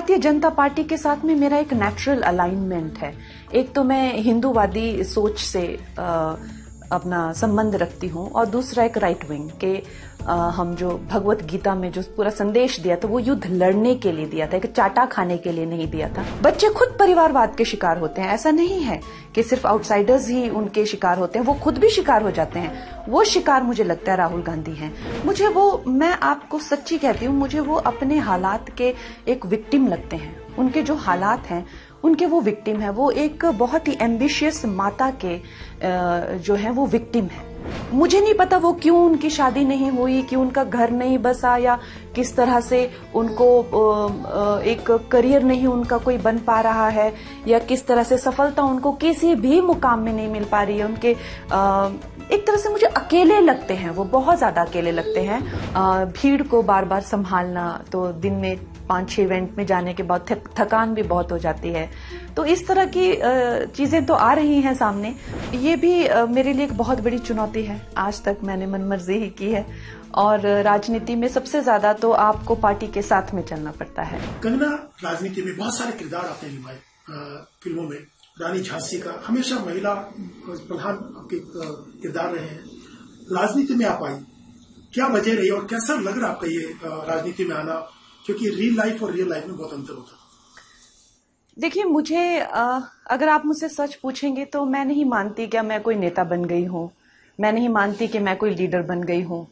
Bharatiya Janata party के साथ में मेरा एक नेचुरल अलाइनमेंट है। एक तो मैं हिंदूवादी सोच से अपना संबंध रखती हूँ और दूसरा एक राइट विंग के हम जो भगवत गीता में जो पूरा संदेश दिया था वो युद्ध लड़ने के लिए दिया था, एक चाटा खाने के लिए नहीं दिया था। बच्चे खुद परिवारवाद के शिकार होते हैं, ऐसा नहीं है कि सिर्फ आउटसाइडर्स ही उनके शिकार होते हैं, वो खुद भी शिकार हो जाते हैं। वो शिकार मुझे लगता है राहुल गांधी हैं। मुझे वो, मैं आपको सच्ची कहती हूँ, मुझे वो अपने हालात के एक विक्टिम लगते हैं। उनके जो हालात हैं उनके वो विक्टिम है। वो एक बहुत ही एम्बिशियस माता के जो है वो विक्टिम है। मुझे नहीं पता वो क्यों उनकी शादी नहीं हुई, क्यों उनका घर नहीं बसा, या किस तरह से उनको एक करियर नहीं उनका कोई बन पा रहा है, या किस तरह से सफलता उनको किसी भी मुकाम में नहीं मिल पा रही है। उनके एक तरह से मुझे अकेले लगते हैं, वो बहुत ज्यादा अकेले लगते हैं। भीड़ को बार बार संभालना, तो दिन में 5-6 इवेंट में जाने के बाद थकान भी बहुत हो जाती है। तो इस तरह की चीजें तो आ रही हैं सामने। ये भी मेरे लिए एक बहुत बड़ी चुनौती है। आज तक मैंने मनमर्जी ही की है, और राजनीति में सबसे ज्यादा तो आपको पार्टी के साथ में चलना पड़ता है। कंगना राजनीति में बहुत सारे किरदार आपने निभाए। फिल्मों में रानी झांसी का हमेशा महिला प्रधान आपके किरदार रहे हैं। राजनीति में आप आई, क्या वजह रही और कैसा लग रहा आपका ये राजनीति में आना, क्योंकि रियल लाइफ और रियल लाइफ में बहुत अंतर होता है? देखिए, मुझे अगर आप मुझसे सच पूछेंगे तो मैं नहीं मानती कि मैं कोई नेता बन गई हूँ, मैं नहीं मानती कि मैं कोई लीडर बन गई हूँ।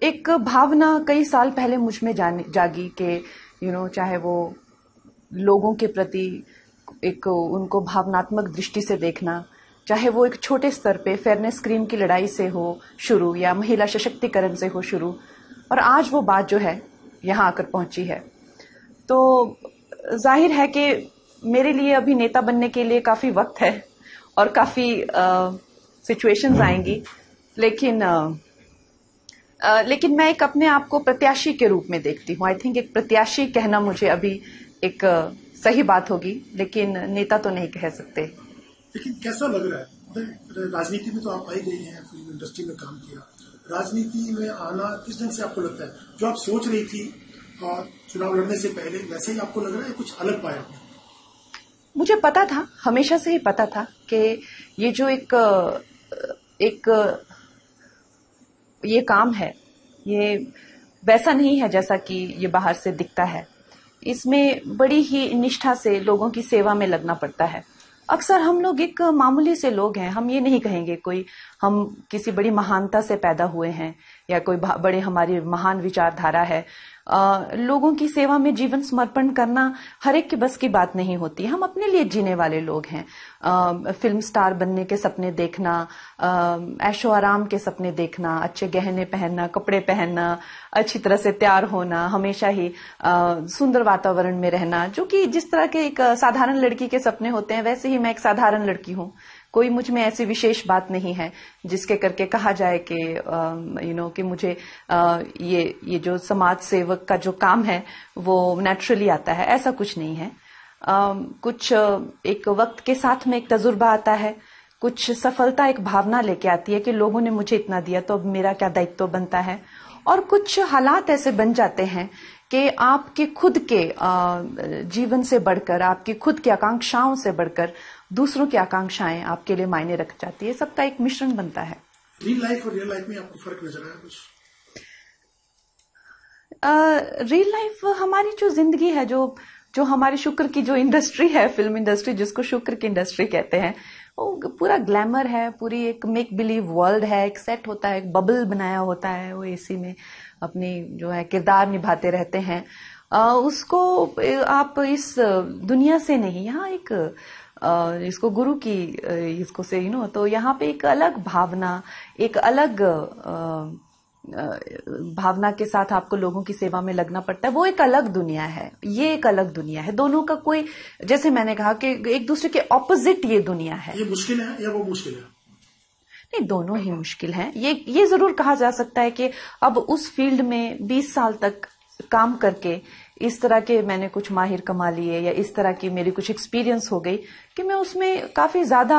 एक भावना कई साल पहले मुझ में जागी कि चाहे वो लोगों के प्रति एक उनको भावनात्मक दृष्टि से देखना, चाहे वो एक छोटे स्तर पे फेयरनेस क्रीम की लड़ाई से हो शुरू, या महिला सशक्तिकरण से हो शुरू, और आज वो बात जो है यहाँ आकर पहुंची है। तो जाहिर है कि मेरे लिए अभी नेता बनने के लिए काफी वक्त है और काफी सिचुएशंस आएंगी, लेकिन मैं एक अपने आप को प्रत्याशी के रूप में देखती हूँ। आई थिंक एक प्रत्याशी कहना मुझे अभी एक सही बात होगी, लेकिन नेता तो नहीं कह सकते। लेकिन कैसा लग रहा है, राजनीति में तो आप आई गई हैं, फिल्म इंडस्ट्री में काम किया, राजनीति में आना किस ढंग से आपको लगता है? जो आप सोच रही थी और चुनाव लड़ने से पहले, वैसे ही आपको लग रहा है, कुछ अलग पाया आपने? मुझे पता था, हमेशा से ही पता था कि ये जो ये काम है, ये वैसा नहीं है जैसा कि ये बाहर से दिखता है। इसमें बड़ी ही निष्ठा से लोगों की सेवा में लगना पड़ता है। अक्सर हम लोग एक मामूली से लोग हैं, हम ये नहीं कहेंगे कोई हम किसी बड़ी महानता से पैदा हुए हैं या कोई बड़े हमारी महान विचारधारा है। लोगों की सेवा में जीवन समर्पण करना हर एक के बस की बात नहीं होती। हम अपने लिए जीने वाले लोग हैं। फिल्म स्टार बनने के सपने देखना, ऐशो आराम के सपने देखना, अच्छे गहने पहनना, कपड़े पहनना, अच्छी तरह से तैयार होना, हमेशा ही सुंदर वातावरण में रहना, जो कि जिस तरह के एक साधारण लड़की के सपने होते हैं, वैसे ही मैं एक साधारण लड़की हूँ। कोई मुझ में ऐसी विशेष बात नहीं है जिसके करके कहा जाए कि कि मुझे ये जो समाज सेवक का जो काम है वो नेचुरली आता है, ऐसा कुछ नहीं है। कुछ एक वक्त के साथ में एक तजुर्बा आता है, कुछ सफलता एक भावना लेके आती है कि लोगों ने मुझे इतना दिया तो अब मेरा क्या दायित्व बनता है, और कुछ हालात ऐसे बन जाते हैं कि आपके खुद के जीवन से बढ़कर, आपकी खुद की आकांक्षाओं से बढ़कर दूसरों की आकांक्षाएं आपके लिए मायने रख जाती है। सबका एक मिश्रण बनता है। रियल लाइफ और रियल लाइफ में आपको फर्क नजर आया कुछ? रियल लाइफ हमारी जो जिंदगी है, जो हमारी शुक्र की जो इंडस्ट्री है, फिल्म इंडस्ट्री, जिसको शुक्र की इंडस्ट्री कहते हैं, वो पूरा ग्लैमर है, पूरी एक मेक बिलीव वर्ल्ड है। एक सेट होता है, एक बबल बनाया होता है, वो एसी में अपनी जो है किरदार निभाते रहते हैं। उसको आप इस दुनिया से नहीं, यहाँ एक इसको गुरु की इसको से तो यहाँ पे एक अलग भावना, एक अलग भावना के साथ आपको लोगों की सेवा में लगना पड़ता है। वो एक अलग दुनिया है, ये एक अलग दुनिया है। दोनों का कोई, जैसे मैंने कहा कि एक दूसरे के ऑपोजिट ये दुनिया है। ये मुश्किल है या वो मुश्किल है? नहीं, दोनों ही मुश्किल हैं। ये जरूर कहा जा सकता है कि अब उस फील्ड में 20 साल तक काम करके इस तरह के मैंने कुछ माहिर कमा लिए, या इस तरह की मेरी कुछ एक्सपीरियंस हो गई कि मैं उसमें काफी ज्यादा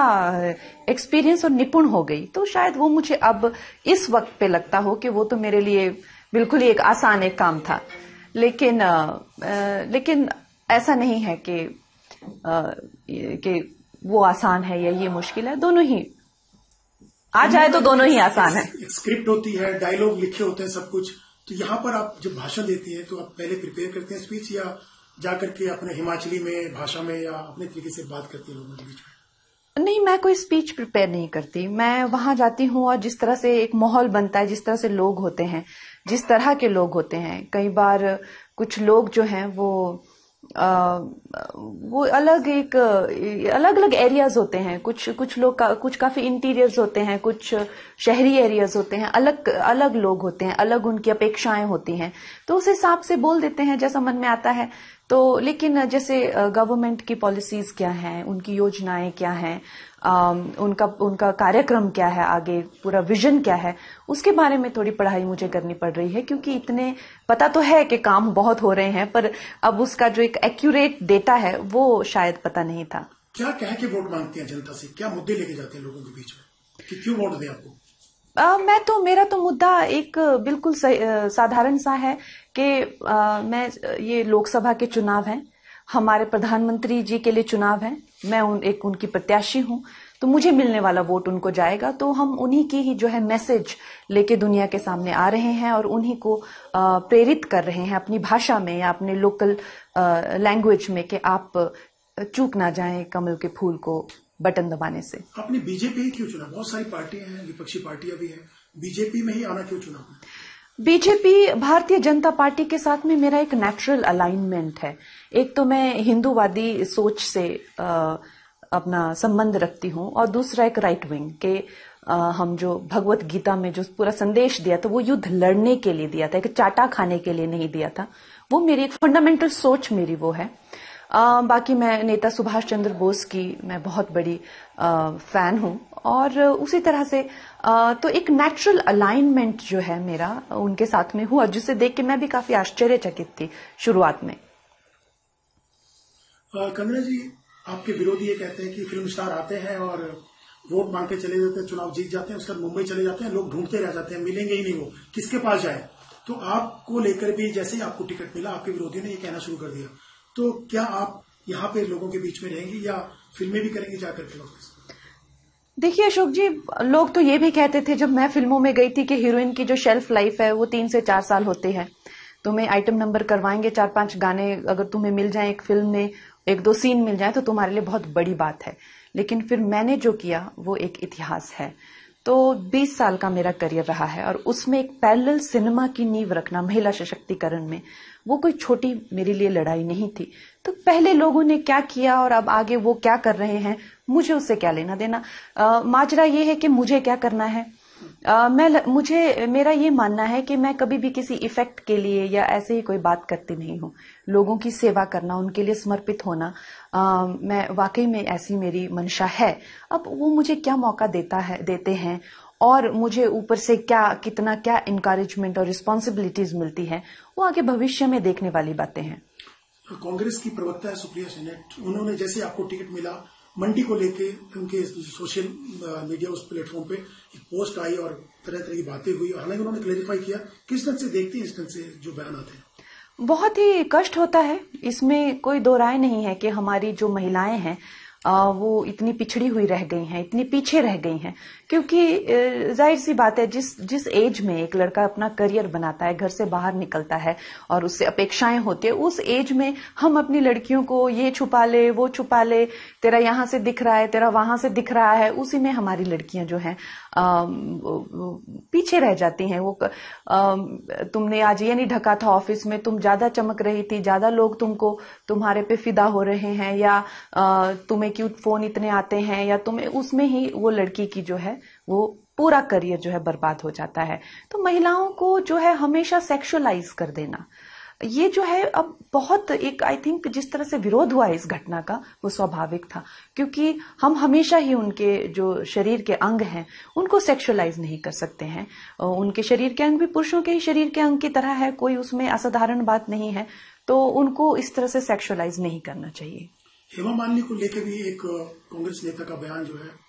एक्सपीरियंस और निपुण हो गई। तो शायद वो मुझे अब इस वक्त पे लगता हो कि वो तो मेरे लिए बिल्कुल ही एक आसान एक काम था। लेकिन ऐसा नहीं है कि वो आसान है या ये मुश्किल है, दोनों ही आ जाए तो दोनों ही आसान है। एक स्क्रिप्ट होती है, डायलॉग लिखे होते हैं, सब कुछ। तो यहाँ पर आप जब भाषण देती हैं तो आप पहले प्रिपेयर करते हैं स्पीच, या जाकर के अपने हिमाचली में भाषा में या अपने तरीके से बात करती हैं लोगों के बीच में? नहीं, मैं कोई स्पीच प्रिपेयर नहीं करती। मैं वहां जाती हूँ और जिस तरह से एक माहौल बनता है, जिस तरह से लोग होते हैं, जिस तरह के लोग होते हैं, कई बार कुछ लोग जो हैं वो अलग अलग एरियाज होते हैं। कुछ लोग कुछ काफी इंटीरियर्स होते हैं, कुछ शहरी एरियाज होते हैं, अलग अलग लोग होते हैं, अलग उनकी अपेक्षाएं होती हैं, तो उस हिसाब से बोल देते हैं जैसा मन में आता है। तो लेकिन जैसे गवर्नमेंट की पॉलिसीज क्या हैं, उनकी योजनाएं क्या हैं, उनका कार्यक्रम क्या है, आगे पूरा विजन क्या है, उसके बारे में थोड़ी पढ़ाई मुझे करनी पड़ रही है, क्योंकि इतने पता तो है कि काम बहुत हो रहे हैं, पर अब उसका जो एक एक्यूरेट डेटा है वो शायद पता नहीं था। क्या कह के वोट मांगती हैं जनता से, क्या मुद्दे लेके जाते हैं लोगों के बीच में कि क्यों वोट दें आपको? मेरा तो मुद्दा एक बिल्कुल साधारण सा है कि मैं ये लोकसभा के चुनाव हैं, हमारे प्रधानमंत्री जी के लिए चुनाव है, मैं उनकी प्रत्याशी हूं, तो मुझे मिलने वाला वोट उनको जाएगा। तो हम उन्हीं की ही जो है मैसेज लेके दुनिया के सामने आ रहे हैं और उन्हीं को प्रेरित कर रहे हैं अपनी भाषा में या अपने लोकल लैंग्वेज में कि आप चूक ना जाएं कमल के फूल को बटन दबाने से। आपने बीजेपी ही क्यों चुना? बहुत सारी पार्टियां हैं, विपक्षी पार्टियां भी हैं, बीजेपी में ही आना क्यों चुना? बीजेपी भारतीय जनता पार्टी के साथ में मेरा एक नेचुरल अलाइनमेंट है। एक तो मैं हिंदूवादी सोच से अपना संबंध रखती हूँ, और दूसरा एक राइट विंग के हम जो भगवत गीता में जो पूरा संदेश दिया था वो युद्ध लड़ने के लिए दिया था, एक चाटा खाने के लिए नहीं दिया था। वो मेरी एक फंडामेंटल सोच मेरी वो है। बाकी मैं नेता सुभाष चंद्र बोस की मैं बहुत बड़ी फैन हूं, और उसी तरह से तो एक नेचुरल अलाइनमेंट जो है मेरा उनके साथ में हुआ, जिसे देख के मैं भी काफी आश्चर्यचकित थी शुरुआत में। कंगना जी, आपके विरोधी ये कहते हैं कि फिल्म स्टार आते हैं और वोट मांग के चले जाते हैं, चुनाव जीत जाते हैं, उसके बाद मुंबई चले जाते हैं, लोग ढूंढते रह जाते हैं, मिलेंगे ही नहीं, वो किसके पास जाए। तो आपको लेकर भी जैसे ही आपको टिकट मिला, आपके विरोधियों ने ये कहना शुरू कर दिया। तो क्या आप यहाँ पे लोगों के बीच में रहेंगी या फिल्में भी करेंगी जाकर के लोग? देखिए अशोक जी, लोग तो ये भी कहते थे जब मैं फिल्मों में गई थी कि हीरोइन की जो शेल्फ लाइफ है वो 3 से 4 साल होते हैं, तुम्हें आइटम नंबर करवाएंगे, 4-5 गाने अगर तुम्हें मिल जाए एक फिल्म में, 1-2 सीन मिल जाए तो तुम्हारे लिए बहुत बड़ी बात है। लेकिन फिर मैंने जो किया वो एक इतिहास है। तो 20 साल का मेरा करियर रहा है, और उसमें एक पैरेलल सिनेमा की नींव रखना महिला सशक्तिकरण में, वो कोई छोटी मेरे लिए लड़ाई नहीं थी। तो पहले लोगों ने क्या किया और अब आगे वो क्या कर रहे हैं, मुझे उससे क्या लेना देना। माजरा ये है कि मुझे क्या करना है। मेरा ये मानना है कि मैं कभी भी किसी इफेक्ट के लिए या ऐसे ही कोई बात करती नहीं हूँ। लोगों की सेवा करना, उनके लिए समर्पित होना, मैं वाकई में ऐसी मेरी मंशा है। अब वो मुझे क्या मौका देते हैं और मुझे ऊपर से कितना इनकरेजमेंट और रिस्पॉन्सिबिलिटीज मिलती है, वो आगे भविष्य में देखने वाली बातें हैं। कांग्रेस की प्रवक्ता है सुप्रिया सेनेट, उन्होंने जैसे आपको टिकट मिला, मंडी को लेके उनके सोशल मीडिया उस प्लेटफॉर्म पे एक पोस्ट आई और तरह तरह की बातें हुई। हालांकि उन्होंने क्लैरिफाई किया। किस ढंग से देखती है इस ढंग से जो बयान आते हैं? बहुत ही कष्ट होता है, इसमें कोई दो राय नहीं है कि हमारी जो महिलाएं हैं वो इतनी पिछड़ी हुई रह गई हैं, इतनी पीछे रह गई हैं। क्योंकि जाहिर सी बात है, जिस एज में एक लड़का अपना करियर बनाता है, घर से बाहर निकलता है और उससे अपेक्षाएं होती है, उस एज में हम अपनी लड़कियों को ये छुपा ले, वो छुपा ले, तेरा यहां से दिख रहा है, तेरा वहां से दिख रहा है, उसी में हमारी लड़कियां जो हैं पीछे रह जाती हैं। वो तुमने आज ये नहीं ढका था ऑफिस में, तुम ज्यादा चमक रही थी, ज्यादा लोग तुम्हारे पे फिदा हो रहे हैं, या तुम्हें क्यूट फोन इतने आते हैं, या तुम्हें उसमें ही वो लड़की की जो है वो पूरा करियर जो है बर्बाद हो जाता है। तो महिलाओं को जो है हमेशा सेक्सुअलाइज कर देना, ये जो है अब बहुत एक आई थिंक जिस तरह से विरोध हुआ इस घटना का वो स्वाभाविक था, क्योंकि हम हमेशा ही उनके जो शरीर के अंग हैं उनको सेक्सुअलाइज नहीं कर सकते हैं। उनके शरीर के अंग भी पुरुषों के ही शरीर के अंग की तरह है, कोई उसमें असाधारण बात नहीं है, तो उनको इस तरह से सेक्सुअलाइज नहीं करना चाहिए। हेमा मालिनी को लेकर भी एक कांग्रेस नेता का बयान जो है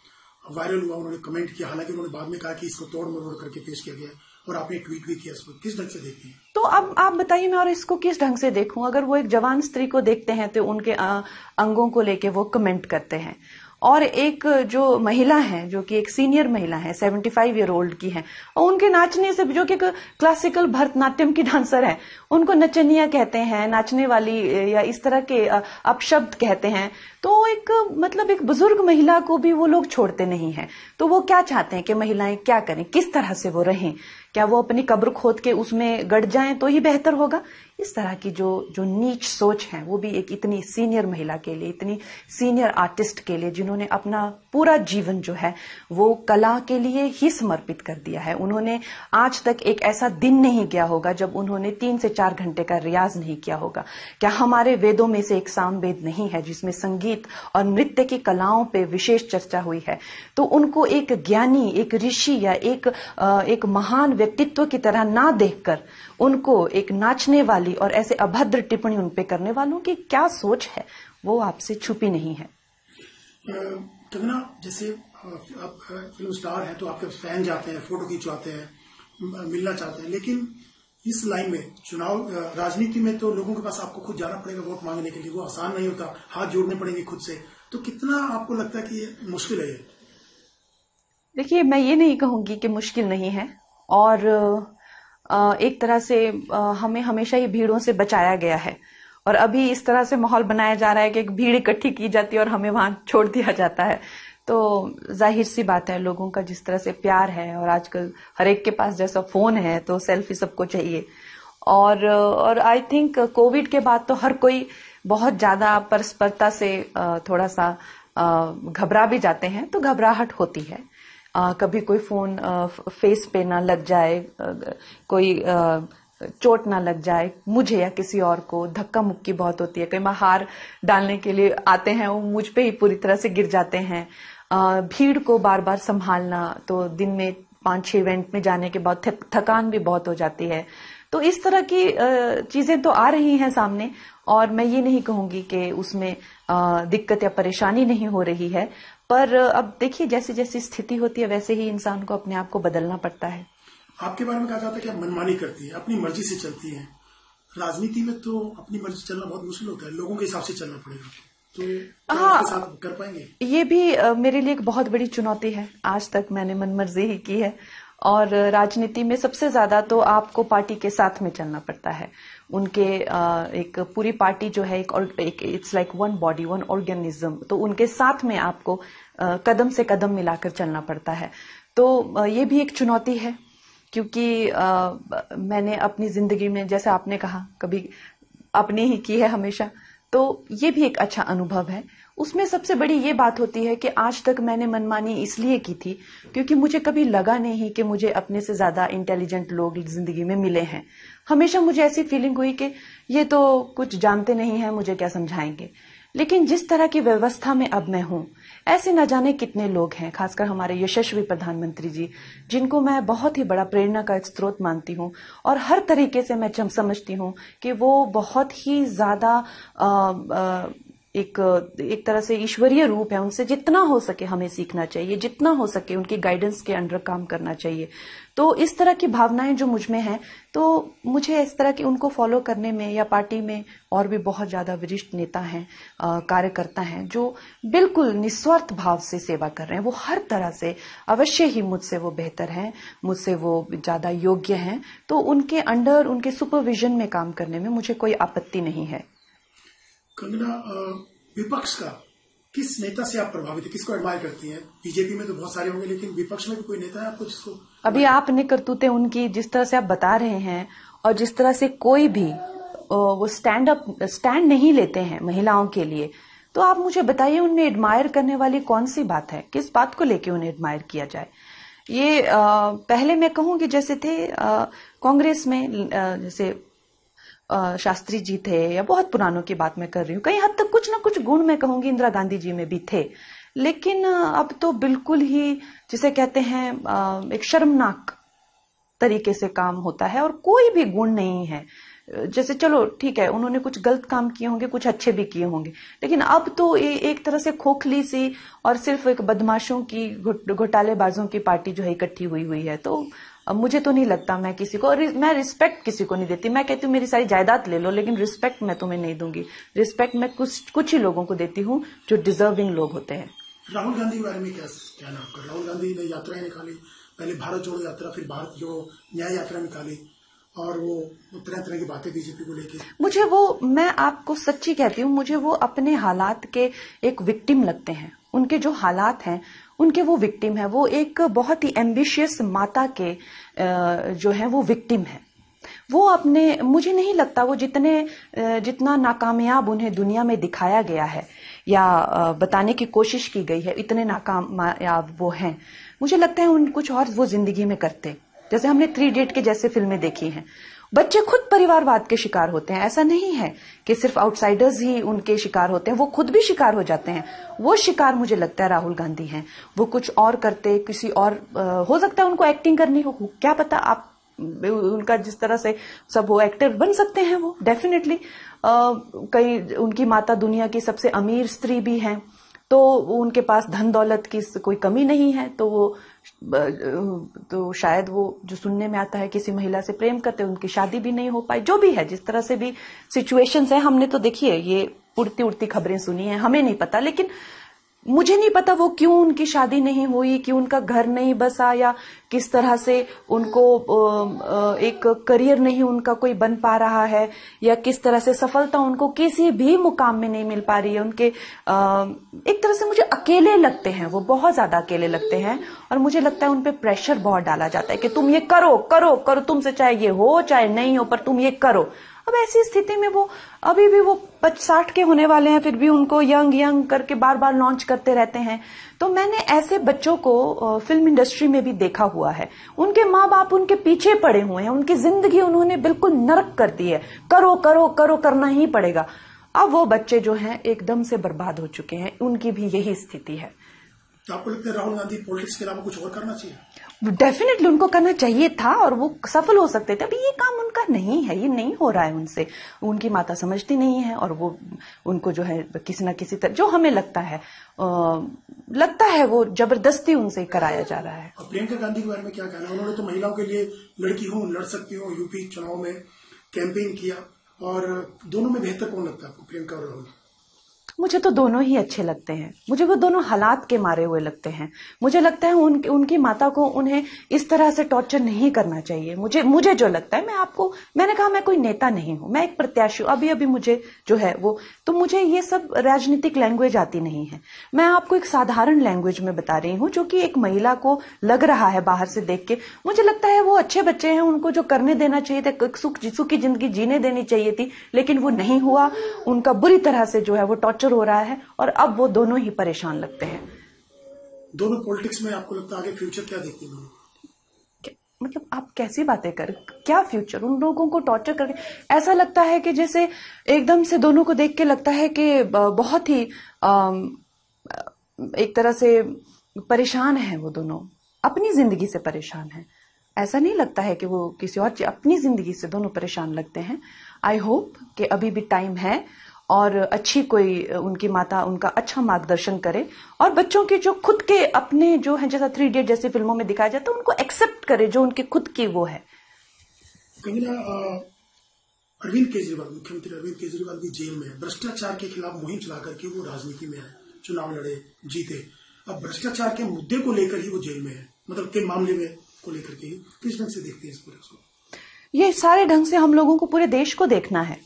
वायरल हुआ, उन्होंने कमेंट किया। हालांकि उन्होंने बाद में कहा कि इसको तोड़ मरोड़ करके पेश किया गया। और आपने ट्वीट भी किया, इसको किस ढंग से देखती हैं? तो अब आप बताइए मैं और इसको किस ढंग से देखूं? अगर वो एक जवान स्त्री को देखते हैं तो उनके अंगों को लेके वो कमेंट करते हैं, और एक जो महिला है जो कि एक सीनियर महिला है 75 ईयर ओल्ड की है, और उनके नाचने से, जो कि क्लासिकल भरतनाट्यम की डांसर है, उनको नचनिया कहते हैं, नाचने वाली, या इस तरह के अपशब्द कहते हैं। तो एक मतलब एक बुजुर्ग महिला को भी वो लोग छोड़ते नहीं है। तो वो क्या चाहते हैं कि महिलाएं क्या करें, किस तरह से वो रहें? क्या वो अपनी कब्र खोद के उसमें गड़ जाएं तो ही बेहतर होगा? इस तरह की जो नीच सोच है, वो भी एक इतनी सीनियर महिला के लिए, इतनी सीनियर आर्टिस्ट के लिए, जिन्होंने अपना पूरा जीवन जो है वो कला के लिए ही समर्पित कर दिया है। उन्होंने आज तक एक ऐसा दिन नहीं गया होगा जब उन्होंने 3 से 4 घंटे का रियाज नहीं किया होगा। क्या हमारे वेदों में से एक सामवेद नहीं है जिसमें संगीत और नृत्य की कलाओं पे विशेष चर्चा हुई है? तो उनको एक ज्ञानी, एक ऋषि या एक महान व्यक्तित्व की तरह ना देखकर उनको एक नाचने वाली और ऐसे अभद्र टिप्पणी उनपे करने वालों की क्या सोच है, वो आपसे छुपी नहीं है। कंगना, जैसे आप फिल्म स्टार हैं तो आपके फैन जाते हैं, फोटो खिंचवाते हैं, मिलना चाहते हैं, लेकिन इस लाइन में चुनाव राजनीति में तो लोगों के पास आपको खुद जाना पड़ेगा वोट मांगने के लिए, वो आसान नहीं होता, हाथ जोड़ने पड़ेंगे खुद से। तो कितना आपको लगता है कि ये मुश्किल है? देखिए, मैं ये नहीं कहूंगी कि मुश्किल नहीं है, और एक तरह से हमें हमेशा ही भीड़ों से बचाया गया है, और अभी इस तरह से माहौल बनाया जा रहा है कि एक भीड़ इकट्ठी की जाती है और हमें वहां छोड़ दिया जाता है। तो जाहिर सी बात है, लोगों का जिस तरह से प्यार है, और आजकल हर एक के पास जैसा फोन है तो सेल्फी सबको चाहिए, और आई थिंक कोविड के बाद तो हर कोई बहुत ज्यादा परस्परता से थोड़ा सा घबरा भी जाते हैं, तो घबराहट होती है। कभी कोई फोन फेस पे ना लग जाए, कोई चोट ना लग जाए, मुझे या किसी और को धक्का मुक्की बहुत होती है। कई बार हार डालने के लिए आते हैं, वो मुझ पे ही पूरी तरह से गिर जाते हैं। भीड़ को बार बार संभालना, तो दिन में 5-6 इवेंट में जाने के बाद थकान भी बहुत हो जाती है। तो इस तरह की चीजें तो आ रही हैं सामने, और मैं ये नहीं कहूंगी कि उसमें दिक्कत या परेशानी नहीं हो रही है, पर अब देखिए जैसी जैसी स्थिति होती है वैसे ही इंसान को अपने आप को बदलना पड़ता है। आपके बारे में कहा जाता है कि आप मनमानी करती है, अपनी मर्जी से चलती है। राजनीति में तो अपनी मर्जी से चलना बहुत मुश्किल होता है, लोगों के हिसाब से चलना पड़ेगा। तो हाँ, उसके साथ कर पाएंगे? ये भी मेरे लिए एक बहुत बड़ी चुनौती है। आज तक मैंने मनमर्जी ही की है, और राजनीति में सबसे ज्यादा तो आपको पार्टी के साथ में चलना पड़ता है। उनके एक पूरी पार्टी जो है एक it's like one body, one organism, तो उनके साथ में आपको कदम से कदम मिलाकर चलना पड़ता है। तो ये भी एक चुनौती है, क्योंकि मैंने अपनी जिंदगी में, जैसे आपने कहा, कभी अपनी ही की है हमेशा, तो ये भी एक अच्छा अनुभव है। उसमें सबसे बड़ी ये बात होती है कि आज तक मैंने मनमानी इसलिए की थी क्योंकि मुझे कभी लगा नहीं कि मुझे अपने से ज्यादा इंटेलिजेंट लोग जिंदगी में मिले हैं। हमेशा मुझे ऐसी फीलिंग हुई कि ये तो कुछ जानते नहीं है, मुझे क्या समझाएंगे। लेकिन जिस तरह की व्यवस्था में अब मैं हूं, ऐसे न जाने कितने लोग हैं, खासकर हमारे यशस्वी प्रधानमंत्री जी, जिनको मैं बहुत ही बड़ा प्रेरणा का एक स्रोत मानती हूं, और हर तरीके से मैं समझती हूं कि वो बहुत ही ज्यादा एक तरह से ईश्वरीय रूप है। उनसे जितना हो सके हमें सीखना चाहिए, जितना हो सके उनकी गाइडेंस के अंडर काम करना चाहिए। तो इस तरह की भावनाएं जो मुझ में हैं, तो मुझे इस तरह की उनको फॉलो करने में, या पार्टी में और भी बहुत ज्यादा वरिष्ठ नेता हैं, कार्यकर्ता हैं, जो बिल्कुल निस्वार्थ भाव से सेवा कर रहे हैं। वो हर तरह से अवश्य ही मुझसे वो बेहतर हैं, मुझसे वो ज्यादा योग्य हैं, तो उनके अंडर, उनके सुपरविजन में काम करने में मुझे कोई आपत्ति नहीं है। कंगना, विपक्ष का किस नेता से आप प्रभावित है, किसको एडमायर करती हैं? बीजेपी में तो बहुत सारे होंगे, लेकिन विपक्ष में भी कोई नेता है आपको जिसको? अभी आपने करतूतें उनकी जिस तरह से आप बता रहे हैं, और जिस तरह से कोई भी वो स्टैंड नहीं लेते हैं महिलाओं के लिए, तो आप मुझे बताइए उनमें एडमायर करने वाली कौन सी बात है? किस बात को लेके उन्हें एडमायर किया जाए? ये पहले मैं कहूं कि जैसे थे कांग्रेस में, जैसे शास्त्री जी थे, या बहुत पुरानों की बात मैं कर रही हूँ, कई हद तक कुछ ना कुछ गुण मैं कहूंगी इंदिरा गांधी जी में भी थे। लेकिन अब तो बिल्कुल ही, जिसे कहते हैं, एक शर्मनाक तरीके से काम होता है, और कोई भी गुण नहीं है। जैसे चलो ठीक है, उन्होंने कुछ गलत काम किए होंगे, कुछ अच्छे भी किए होंगे, लेकिन अब तो एक तरह से खोखली सी और सिर्फ एक बदमाशों की, घोटालेबाजों की पार्टी जो है इकट्ठी हुई है। तो मुझे तो नहीं लगता मैं किसी को, मैं रिस्पेक्ट किसी को नहीं देती। मैं कहती हूँ मेरी सारी जायदाद ले लो, लेकिन रिस्पेक्ट मैं तुम्हें नहीं दूंगी। रिस्पेक्ट मैं कुछ ही लोगों को देती हूँ जो डिजर्विंग लोग होते हैं। राहुल गांधी के बारे में क्या कहना आपका? राहुल गांधी ने यात्राएं निकाली, पहले भारत जोड़ो यात्रा, फिर भारत जोड़ो न्याय यात्रा निकाली, और वो तरह तरह की बातें बीजेपी को लेके। मैं आपको सच्ची कहती हूँ, मुझे वो अपने हालात के एक विक्टिम लगते हैं। उनके जो हालात हैं उनके वो विक्टिम है। वो एक बहुत ही एम्बिशियस माता के जो है वो विक्टिम है। वो अपने, मुझे नहीं लगता वो जितना नाकामयाब उन्हें दुनिया में दिखाया गया है या बताने की कोशिश की गई है, इतने नाकामयाब वो हैं। मुझे लगता है उन कुछ और वो जिंदगी में करते। जैसे हमने 3 इडियट के जैसे फिल्में देखी हैं। बच्चे खुद परिवारवाद के शिकार होते हैं। ऐसा नहीं है कि सिर्फ आउटसाइडर्स ही उनके शिकार होते हैं, वो खुद भी शिकार हो जाते हैं। वो शिकार मुझे लगता है राहुल गांधी हैं। वो कुछ और करते, किसी और हो सकता है उनको एक्टिंग करनी हो, क्या पता। आप उनका जिस तरह से सब वो एक्टर बन सकते हैं, वो डेफिनेटली। कई उनकी माता दुनिया की सबसे अमीर स्त्री भी हैं, तो उनके पास धन दौलत की कोई कमी नहीं है। तो शायद वो जो सुनने में आता है किसी महिला से प्रेम करते, उनकी शादी भी नहीं हो पाई। जो भी है, जिस तरह से भी सिचुएशंस है, हमने तो देखिए ये उड़ती उड़ती खबरें सुनी है, हमें नहीं पता। लेकिन मुझे नहीं पता वो क्यों उनकी शादी नहीं हुई, क्यों उनका घर नहीं बसा, या किस तरह से उनको एक करियर नहीं उनका कोई बन पा रहा है, या किस तरह से सफलता उनको किसी भी मुकाम में नहीं मिल पा रही है। उनके एक तरह से मुझे अकेले लगते हैं, वो बहुत ज्यादा अकेले लगते हैं। और मुझे लगता है उन पे प्रेशर बहुत डाला जाता है कि तुम ये करो करो करो, तुमसे चाहे ये हो चाहे नहीं हो, पर तुम ये करो। अब ऐसी स्थिति में वो अभी भी वो 60 के होने वाले हैं, फिर भी उनको यंग करके बार बार लॉन्च करते रहते हैं। तो मैंने ऐसे बच्चों को फिल्म इंडस्ट्री में भी देखा हुआ है। उनके माँ बाप उनके पीछे पड़े हुए हैं, उनकी जिंदगी उन्होंने बिल्कुल नरक कर दी है। करो करो करो, करना ही पड़ेगा। अब वो बच्चे जो हैं एकदम से बर्बाद हो चुके हैं, उनकी भी यही स्थिति है। तो आपको लगता है राहुल गांधी पॉलिटिक्स के अलावा कुछ और करना चाहिए? डेफिनेटली उनको करना चाहिए था और वो सफल हो सकते थे। अभी ये काम उनका नहीं है, ये नहीं हो रहा है उनसे। उनकी माता समझती नहीं है और वो उनको जो है किसी ना किसी तरह, जो हमें लगता है वो जबरदस्ती उनसे कराया जा रहा है। और प्रियंका गांधी के बारे में क्या कहना? उन्होंने तो महिलाओं के लिए लड़की हूं, लड़ सकती हूँ, यूपी चुनाव में कैंपेन किया, और दोनों में बेहतर कौन लगता है आपको, प्रियंका और राहुल? मुझे तो दोनों ही अच्छे लगते हैं। मुझे वो दोनों हालात के मारे हुए लगते हैं। मुझे लगता है उनकी माता को उन्हें इस तरह से टॉर्चर नहीं करना चाहिए। मुझे जो लगता है, मैंने कहा मैं कोई नेता नहीं हूं, मैं एक प्रत्याशी हूं। अभी मुझे जो है वो, तो मुझे ये सब राजनीतिक लैंग्वेज आती नहीं है। मैं आपको एक साधारण लैंग्वेज में बता रही हूँ, जो कि एक महिला को लग रहा है बाहर से देख के। मुझे लगता है वो अच्छे बच्चे हैं, उनको जो करने देना चाहिए था, सुखी जिंदगी जीने देनी चाहिए थी, लेकिन वो नहीं हुआ। उनका बुरी तरह से जो है वो टॉर्चर हो रहा है, और अब वो दोनों ही परेशान लगते हैं। दोनों पॉलिटिक्स में आपको लगता है आगे फ्यूचर क्या देखते हैं? मतलब आप कैसी बातें कर, क्या फ्यूचर? उन लोगों को टॉर्चर करके ऐसा लगता है कि जैसे एकदम से दोनों को देख के लगता है कि बहुत ही एक तरह से परेशान है। वो दोनों अपनी जिंदगी से परेशान है। ऐसा नहीं लगता है कि वो किसी और, अपनी जिंदगी से दोनों परेशान लगते हैं। आई होप कि अभी भी टाइम है और अच्छी कोई उनकी माता उनका अच्छा मार्गदर्शन करे, और बच्चों के जो खुद के अपने जो है, जैसा 3 इडियट जैसी फिल्मों में दिखाया जाता है, उनको एक्सेप्ट करे जो उनके खुद की वो है। कंगना, अरविंद केजरीवाल, मुख्यमंत्री अरविंद केजरीवाल भी जेल में है। भ्रष्टाचार के खिलाफ मुहिम चला करके वो राजनीति में है, चुनाव लड़े, जीते। अब भ्रष्टाचार के मुद्दे को लेकर ही वो जेल में है, मतलब के मामले में को लेकर के ही। किस ढंग से देखते हैं इस पूरे को? ये सारे ढंग से हम लोगों को पूरे देश को देखना है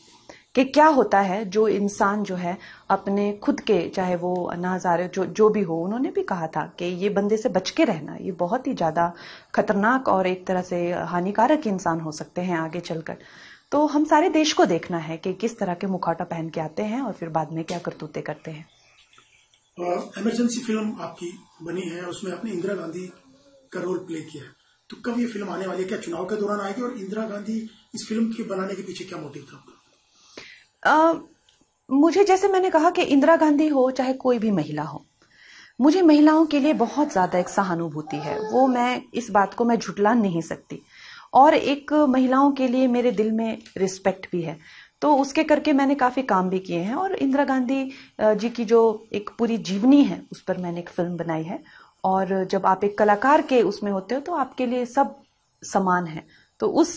कि क्या होता है। जो इंसान जो है अपने खुद के, चाहे वो अन्ना हजारे जो भी हो, उन्होंने भी कहा था कि ये बंदे से बच के रहना, ये बहुत ही ज्यादा खतरनाक और एक तरह से हानिकारक इंसान हो सकते हैं आगे चलकर। तो हम सारे देश को देखना है कि किस तरह के मुखौटा पहन के आते हैं और फिर बाद में क्या करतूते करते हैं। इमरजेंसी फिल्म आपकी बनी है, उसमें आपने इंदिरा गांधी का रोल प्ले किया है। तो कब ये फिल्म आने वाली है? क्या चुनाव के दौरान आएगी? और इंदिरा गांधी इस फिल्म के बनाने के पीछे क्या मोटिव था आपका? मुझे, जैसे मैंने कहा कि इंदिरा गांधी हो चाहे कोई भी महिला हो, मुझे महिलाओं के लिए बहुत ज्यादा एक सहानुभूति है। वो, मैं इस बात को मैं झुटला नहीं सकती। और एक महिलाओं के लिए मेरे दिल में रिस्पेक्ट भी है। तो उसके करके मैंने काफी काम भी किए हैं। और इंदिरा गांधी जी की जो एक पूरी जीवनी है, उस पर मैंने एक फिल्म बनाई है। और जब आप एक कलाकार के उसमें होते हो तो आपके लिए सब समान हैं। तो उस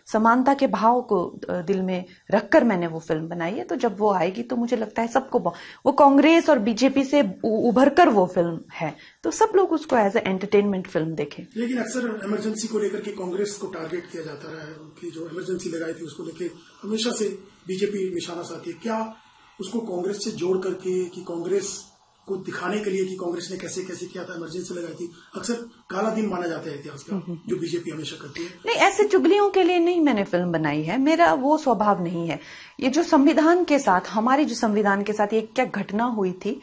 समानता के भाव को दिल में रखकर मैंने वो फिल्म बनाई है। तो जब वो आएगी तो मुझे लगता है सबको वो कांग्रेस और बीजेपी से उभरकर वो फिल्म है, तो सब लोग उसको एज ए एंटरटेनमेंट फिल्म देखें। लेकिन अक्सर इमरजेंसी को लेकर के कांग्रेस को टारगेट किया जाता रहा है, उनकी जो इमरजेंसी लगाई थी उसको लेकर हमेशा से बीजेपी निशाना साधी है। क्या उसको कांग्रेस से जोड़ करके कि कांग्रेस को दिखाने के लिए कि कांग्रेस ने कैसे कैसे किया था, इमरजेंसी लगाई थी, अक्सर काला दिन माना जाता है इतिहास का, जो बीजेपी हमेशा करती है। नहीं, ऐसे चुगलियों के लिए नहीं मैंने फिल्म बनाई है, मेरा वो स्वभाव नहीं है। ये जो संविधान के साथ, हमारे जो संविधान के साथ ये क्या घटना हुई थी,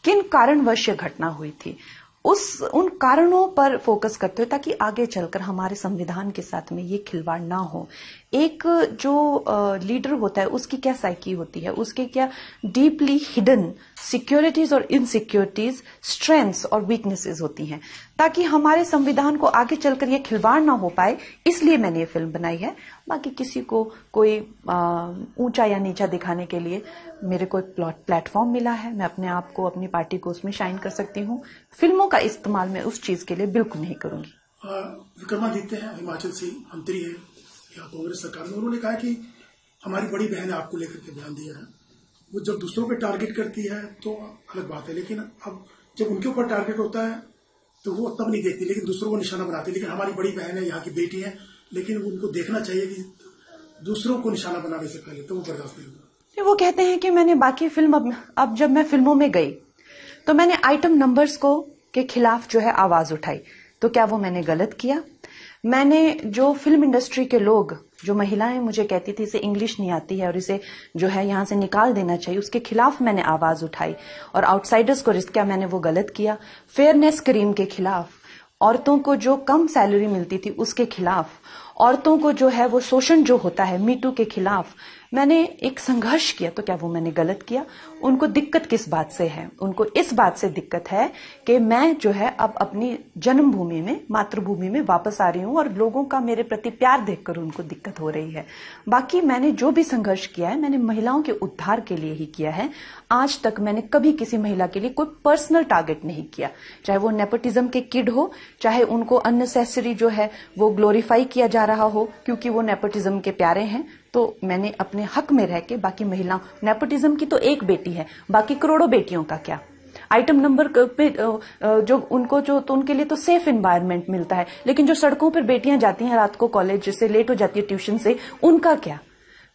किन कारणवश घटना हुई थी, उन कारणों पर फोकस करते हुए ताकि आगे चलकर हमारे संविधान के साथ में ये खिलवाड़ ना हो। एक जो लीडर होता है उसकी क्या साइकी होती है, उसके क्या डीपली हिडन सिक्योरिटीज और इनसिक्योरिटीज, स्ट्रेंथ्स और वीकनेसेस होती हैं, ताकि हमारे संविधान को आगे चलकर ये खिलवाड़ ना हो पाए, इसलिए मैंने ये फिल्म बनाई है। बाकी किसी को कोई ऊंचा या नीचा दिखाने के लिए मेरे को एक प्लेटफॉर्म मिला है, मैं अपने आप को, अपनी पार्टी को उसमें शाइन कर सकती हूँ। फिल्मों का इस्तेमाल मैं उस चीज के लिए बिल्कुल नहीं करूंगी। विक्रमादित्य हैं, हिमाचल से मंत्री है या कांग्रेस सरकार में, उन्होंने कहा कि हमारी बड़ी बहन ने आपको लेकर के बयान दिया है। वो जब दूसरों पे टारगेट करती है तो अलग बात है, लेकिन अब जब उनके ऊपर टारगेट होता है तो वो तब नहीं देखती, लेकिन दूसरों को निशाना बनाती है। लेकिन हमारी बड़ी बहन है, यहाँ की बेटी है, लेकिन उनको देखना चाहिए कि दूसरों को निशाना बनाने से पहले तो वो बर्दाश्त नहीं होगा। वो कहते हैं कि मैंने बाकी फिल्म, अब जब मैं फिल्मों में गई तो मैंने आइटम नंबर्स के खिलाफ जो है आवाज उठाई, तो क्या वो मैंने गलत किया? मैंने जो फिल्म इंडस्ट्री के लोग, जो महिलाएं मुझे कहती थी इसे इंग्लिश नहीं आती है और इसे जो है यहां से निकाल देना चाहिए, उसके खिलाफ मैंने आवाज उठाई। और आउटसाइडर्स को रिस्क, क्या मैंने वो गलत किया? फेयरनेस क्रीम के खिलाफ, औरतों को जो कम सैलरी मिलती थी उसके खिलाफ, औरतों को जो है वो शोषण जो होता है मीटू के खिलाफ मैंने एक संघर्ष किया, तो क्या वो मैंने गलत किया? उनको दिक्कत किस बात से है? उनको इस बात से दिक्कत है कि मैं जो है अब अपनी जन्मभूमि में, मातृभूमि में वापस आ रही हूं और लोगों का मेरे प्रति प्यार देखकर उनको दिक्कत हो रही है। बाकी मैंने जो भी संघर्ष किया है मैंने महिलाओं के उद्धार के लिए ही किया है। आज तक मैंने कभी किसी महिला के लिए कोई पर्सनल टारगेट नहीं किया, चाहे वो नेपोटिज्म के किड हो, चाहे उनको अननेसेसरी जो है वो ग्लोरीफाई किया जा रहा हो क्योंकि वो नेपोटिज्म के प्यारे हैं। तो मैंने अपने हक में रह के बाकी महिलाओं, नेपोटिज्म की तो एक बेटी है, बाकी करोड़ों बेटियों का क्या? आइटम नंबर पे जो उनको जो, तो उनके लिए तो सेफ एनवायरनमेंट मिलता है, लेकिन जो सड़कों पर बेटियां जाती हैं रात को कॉलेज से, लेट हो जाती है ट्यूशन से, उनका क्या?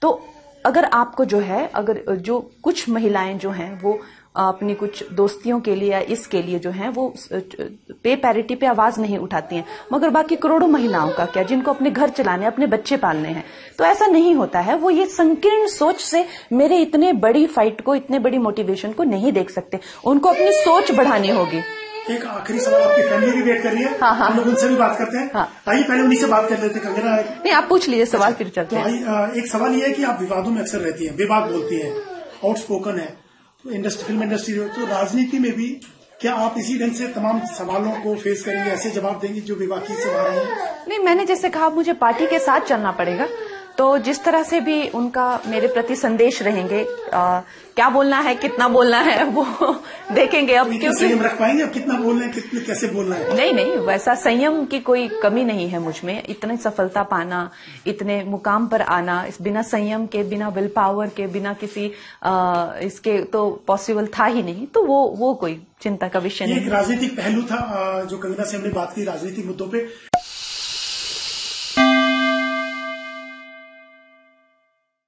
तो अगर आपको जो है, अगर जो कुछ महिलाएं जो हैं वो अपनी कुछ दोस्तियों के लिए या इसके लिए जो है वो पे पैरिटी पे आवाज नहीं उठाती हैं, मगर बाकी करोड़ों महिलाओं का क्या, जिनको अपने घर चलाने, अपने बच्चे पालने हैं? तो ऐसा नहीं होता है। वो ये संकीर्ण सोच से मेरे इतने बड़ी फाइट को, इतने बड़ी मोटिवेशन को नहीं देख सकते, उनको अपनी सोच बढ़ानी होगी। एक आखिरी सवाल, आपकी फैमिली भी वेट कर रही है। हाँ, हम लोग उनसे भी बात करते हैं। हाँ। आइए पहले उन्हीं से बात कर लेते हैं। कंगना, नहीं आप पूछ लीजिए सवाल, फिर चलते हैं। एक सवाल ये है कि आप विवादों में अक्सर रहती हैं, बेबाक बोलती हैं, आउटस्पोकन है, तो फिल्म इंडस्ट्री, तो राजनीति में भी क्या आप इसी ढंग से तमाम सवालों को फेस करेंगे, ऐसे जवाब देंगे जो विवादी से आ रहे हैं? नहीं, मैंने जैसे कहा मुझे पार्टी के साथ चलना पड़ेगा, तो जिस तरह से भी उनका मेरे प्रति संदेश रहेंगे, क्या बोलना है, कितना बोलना है, वो देखेंगे। अब क्योंकि संयम रख पाएंगे, अब कितना बोलना है, कितने कैसे बोलना है? नहीं, वैसा संयम की कोई कमी नहीं है मुझ में। इतनी सफलता पाना, इतने मुकाम पर आना, इस बिना संयम के, बिना विल पावर के, बिना किसी इसके तो पॉसिबल था ही नहीं। तो वो कोई चिंता का विषय नहीं। एक राजनीतिक पहलू था जो कंगना से हमने बात की राजनीतिक मुद्दों पे,